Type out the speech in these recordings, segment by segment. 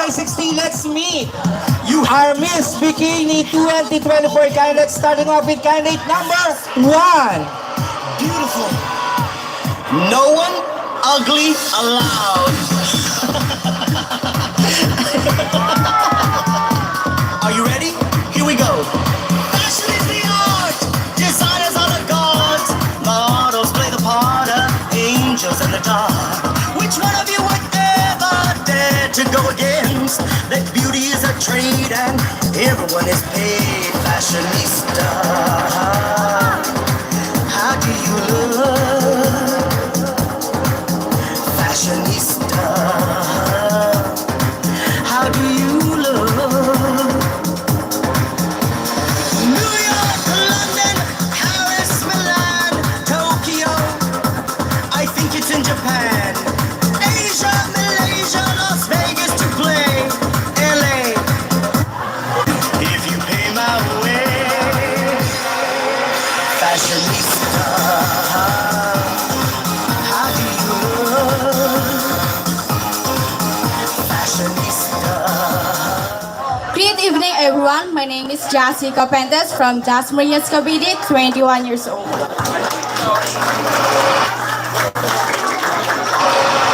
Barangay 16, let's meet our Miss Bikini 2024 candidate, starting off with candidate number 1. Beautiful. No one ugly allowed. Are you ready? Here we go. Fashion is the art. Designers are the gods. Models play the part of angels in the dark. Which one of you would ever dare to go against? That beauty is a trade and everyone is paid. Fashionista. How do you look? Fashionista. How do you look? New York, London, Paris, Milan, Tokyo. I think it's in Japan. Asia, Malaysia, Las Vegas to play. LA. If you pay my way, fashionista. How do you look? Fashionista. Good evening, everyone. My name is Jessica Pentes from Das Marinas Cavite, 21 years old.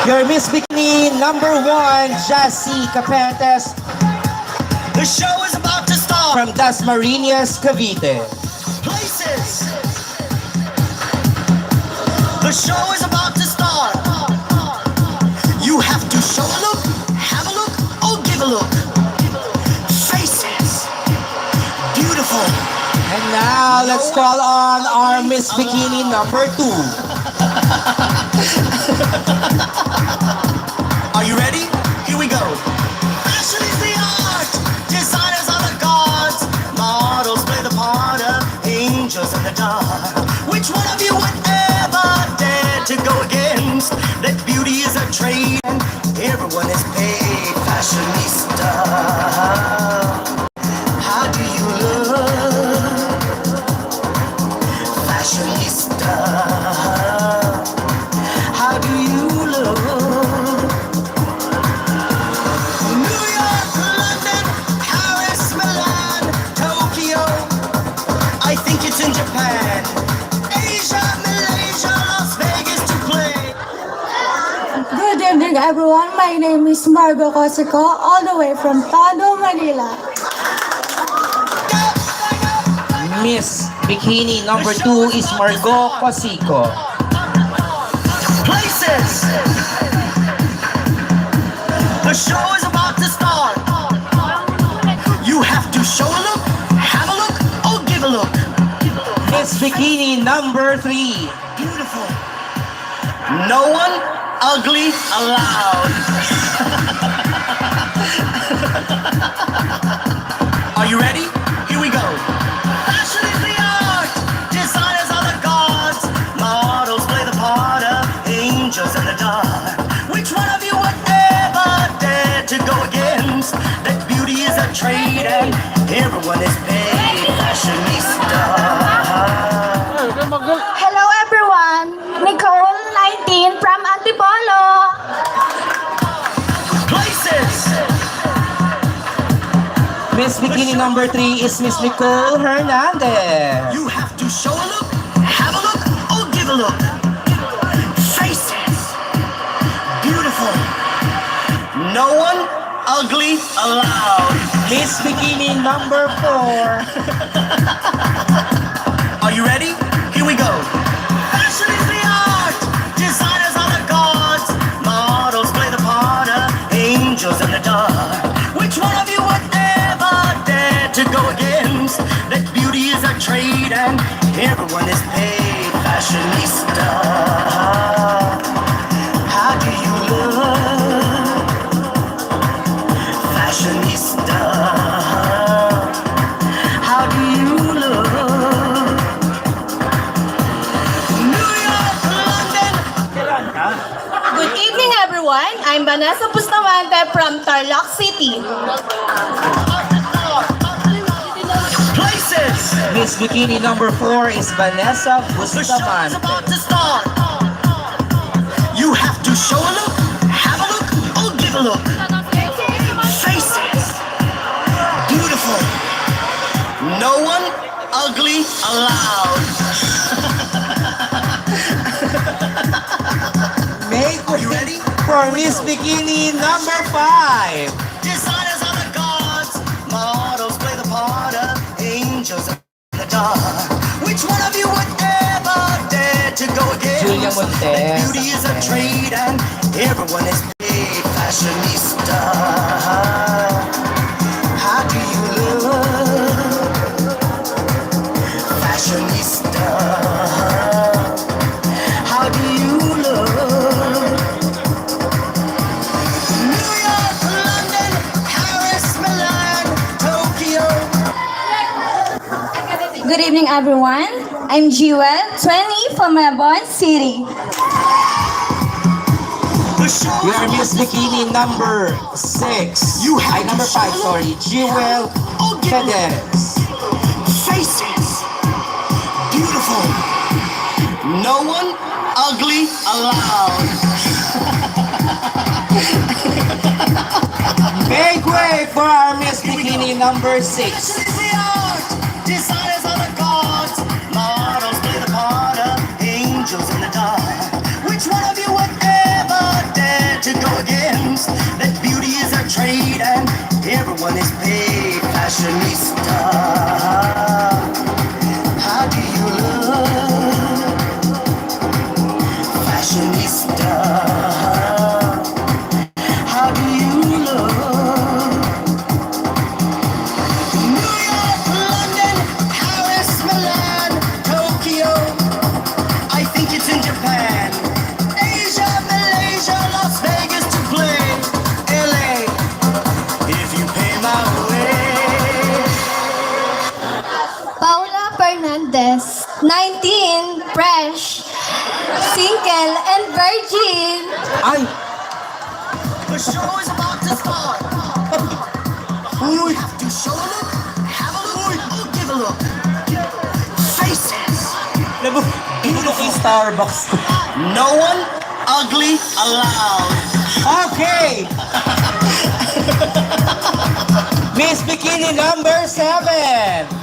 Your Miss Bikini number 1, Jessica Pentes The show is about to start. from Das Marinas Cavite. Places. The show is about to start. You have to show a look, have a look, or give a look. Faces. Beautiful. And now, let's call on our Miss Bikini number 2. Are you ready? Here we go. Fashion is the art. Designers are the gods. Models play the part of angels in the dark. Which one of you would ever dare to go against? That beauty is a trade and everyone is paid. Fashionista. How do you look? Fashionista. How do you look? New York, London, Paris, Milan, Tokyo. I think it's in Japan. Asia, Malaysia, Las Vegas to play. Good evening, everyone. My name is Margo Cosico, all the way from Tondo, Manila. Miss Bikini number 2 is Margo Cosico. Places. The show is about to start. You have to show a look, have a look, or give a look. Miss Bikini number 3. Beautiful. No one ugly allowed. Are you ready? Here we go. Fashion is the art. Designers are the gods. Models play the part of angels in the dark. Which one of you would ever dare to go against? That beauty is a trade and everyone is paid. Fashionista. Hello, everyone. Nicole, 19, from Antipolo. Places. Miss Bikini number 3 is Miss Nicole Hernandez. You have to show a look, have a look, or give a look. Faces. Beautiful. No one ugly allowed. Miss Bikini number 4. Are you ready? Here we go. Fashion is the art. Designers are the gods. Models play the part of angels in the dark. Which one of you would ever dare to go against? That beauty is a trade and everyone is paid. Fashionista. How do you look? Fashionista. How do you look? New York, London. Good evening, everyone. I'm Vanessa Bustamante from Tarlac City. Places. Miss Bikini number 4 is Vanessa The show is Bustamante. about to start. You have to show a look, have a look, or give a look. ugly allowed. Make Are you ready? for Miss Bikini number 5. Designers are the gods, models play the part of angels in the dark. Which one of you would ever dare to go against? Julia Montes. Beauty is a trade and everyone is paid fashionista. How do you look? Fashionista. How do you look? New York, London, Paris, Milan, Tokyo. Good evening, everyone. I'm Jewel, 20 from Melbourne City. The show We are Miss Bikini number 6. Number 5, sorry. Jewel Fedez. faces, beautiful. No one ugly allowed. Make way for our Miss Bikini number 6. Fashion is the art, designers are the gods, models play the part of angels in the dark. Which one of you would ever dare to go against? That beauty is a trade and everyone is paid fashionista. How do you look? Fashionista. How do you look? New York, London, Paris, Milan, Tokyo. I think it's in Japan. Asia, Malaysia, Las Vegas to play. LA, if you pay my way. Paula Fernandez, 19, fresh, single, and virgin. Ay! The show is about to start. You have to show a look, have a look, or give a look. Faces. Inulok yung Starbucks ko. No one ugly allowed. Okay! Miss Bikini number 7.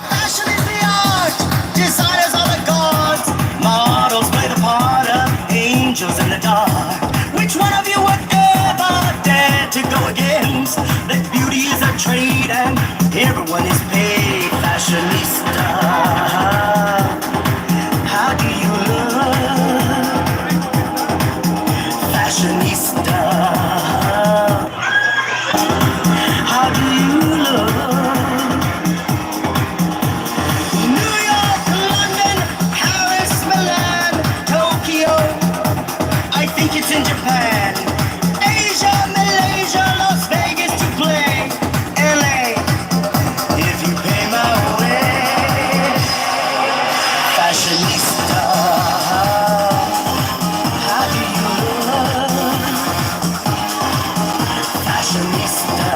Fashion is the art. Designers are the gods. Models play the part of angels in the dark. Which one of you would ever dare to go against? That beauty is a trade and everyone is paid fashionista. How do you look? Fashionista. How do you look? New York, London, Paris, Milan, Tokyo. I think it's in Japan. Asia, Malaysia, Las Vegas to play. LA, if you pay my way. Fashionista. How do you look? Fashionista.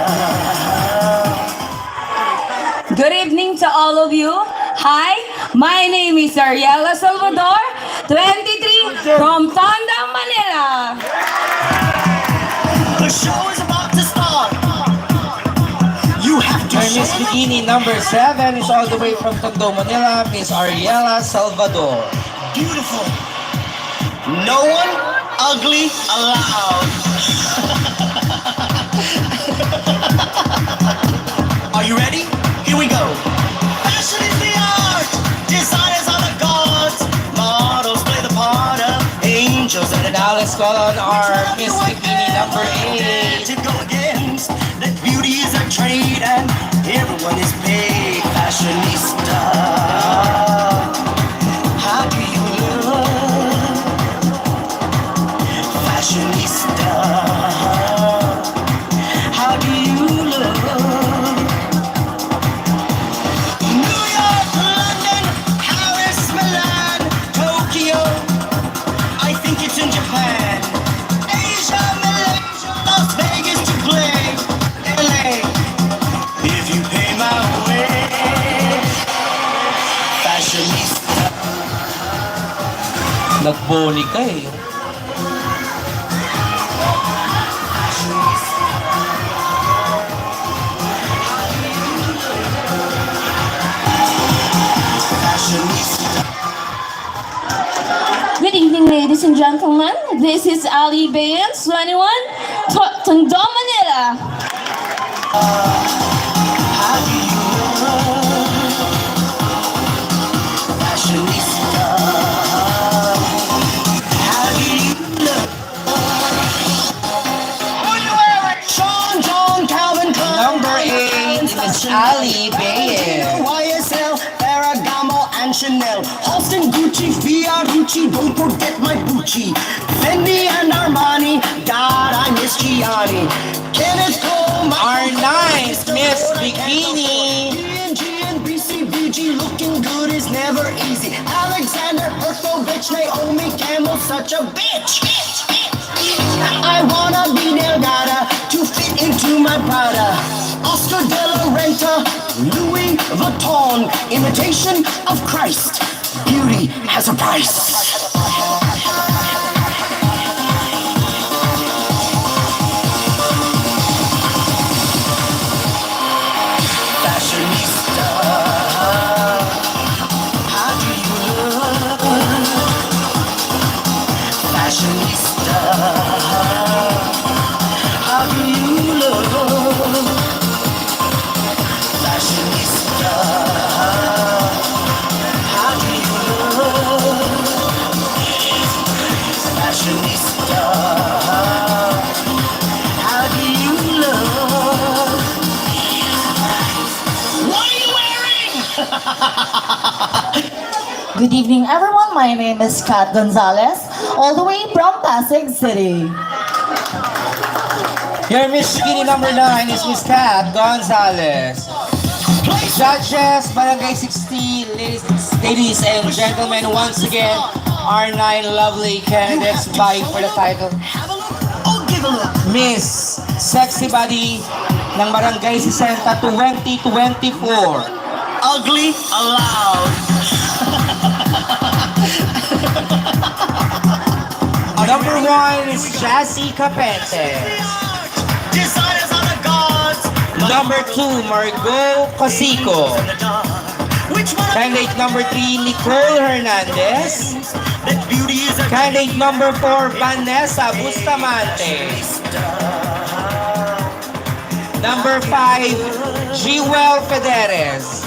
Good evening to all of you. Hi, my name is Ariela Salvador, 23, from Tondo, Manila. The show is about to start. You have to Our show Miss them Bikini number 7 is all the way from Tondo, Manila, Miss Ariela Salvador. beautiful. No one ugly allowed. Are you ready? Here we go. Fashion is the art. Designers are the gods. Models play the part of angels in the Now let's call on our Which Miss one of you Bikini would number ever dare 8. to go against? That beauty is a trade and everyone is paid fashionista. How do you look? Fashionista. How do you look? New York, London, Paris, Milan, Tokyo. I think it's in Japan. Asia, Malaysia, Las Vegas to play. LA, if you pay my way. Fashionista. Nagboli ka eh. and gentlemen, this is Ali Bayans, 21, Tondo, Manila. How do you love fashionista? How do you love? What you wearing? Sean, John, Calvin Klein. Number 8 is Ali Bayes. YSL, Ferragamo, and Chanel. Halston, Gucci, Fiorucci, don't forget my Gucci. Fendi and Armani, God, I miss Gianni. Kenneth Cole, Our 9th Miss Bikini. G and BCBG, looking good is never easy. Alexander Herkovich, Naomi Campbell, such a bitch. I wanna be Delgada to fit into my Prada. Oscar de la Renta, Louis Vuitton, imitation of Christ. Beauty has a price. Fashionista, how do you look? Fashionista, how do you look? Fashionista, how do you look? Fashionista, how do you look? What are you wearing? Good evening, everyone. My name is Kat Gonzalez, all the way from Pasig City. Your Miss Bikini number 9 is Miss Kat Gonzalez. Judges, Barangay 60, ladies and gentlemen, once again, our 9 lovely candidates vying for the title. Have a look. Oh, give a look. Miss Sexy Body ng Barangay 60 2024. Ugly allowed. Number 1 is Jassy Capente. Designers are the gods. Number 2, Margot Cosico. Which one of Candidate number 3, Nicole Hernandez. that beauty is a Candidate number 4, Vanessa Bustamante. Number 5, Jewel Federes.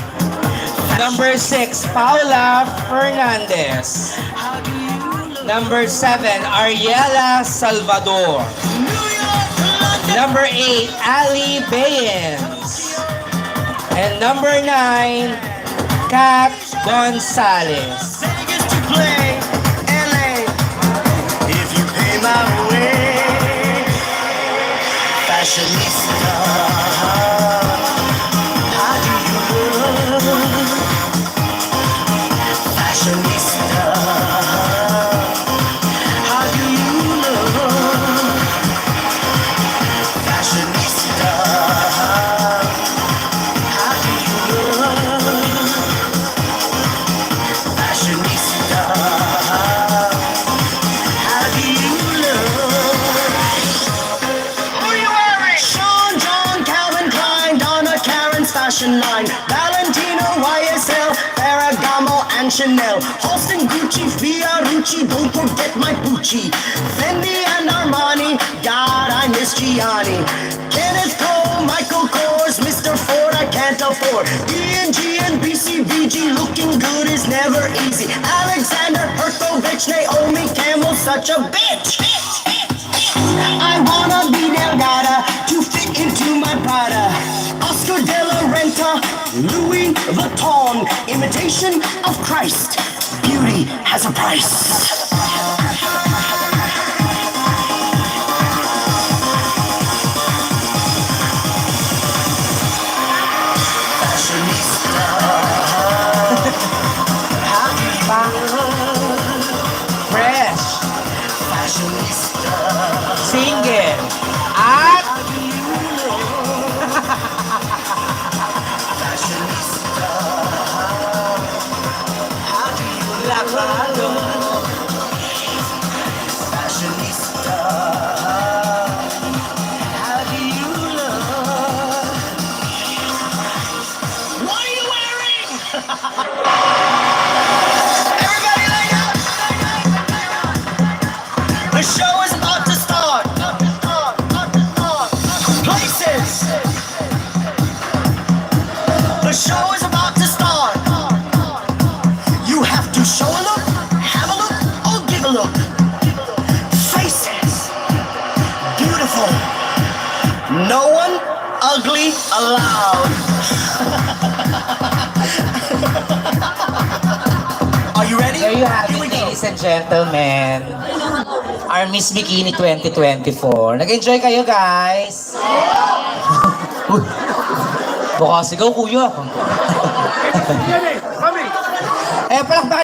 Number 6, Paula Fernandez. Number 7, Ariela Salvador. Number 8, Ali Bayens. And number 9, Kat Gonzalez. Vegas to play LA. If you pay my way, fashionista. How do you look? Fashionista. How do you look? Fashionista. How do you look? Fashionista. How do you look? Who are you wearing? Sean, John, Calvin Klein, Donna Karen's fashion line, Valentino, YSL, Ferragamo, and Chanel, Halston, Gucci, Fiorucci, don't forget my Gucci, Fendi and Armani, God, I miss Gianni, Kenneth Cole, Michael Kors, Mr. Ford, I can't afford, D&G and BCBG, looking good is never easy, Alexander Herkovich, Naomi Campbell, such a bitch. I wanna be Delgada to fit into my Prada. Oscar de la Renta, Louis Vuitton, imitation of Christ. Beauty has a price. Fashionista. How do you look? Fresh, Fashionista. single, at How do you look? Fashionista. How do you look? ugly allowed. Are you ready? There you have Here it, we go. ladies and gentlemen. Our Miss Bikini 2024. Nag-enjoy kayo, guys? Uy, baka sigaw, kuya. Eh, palakpakan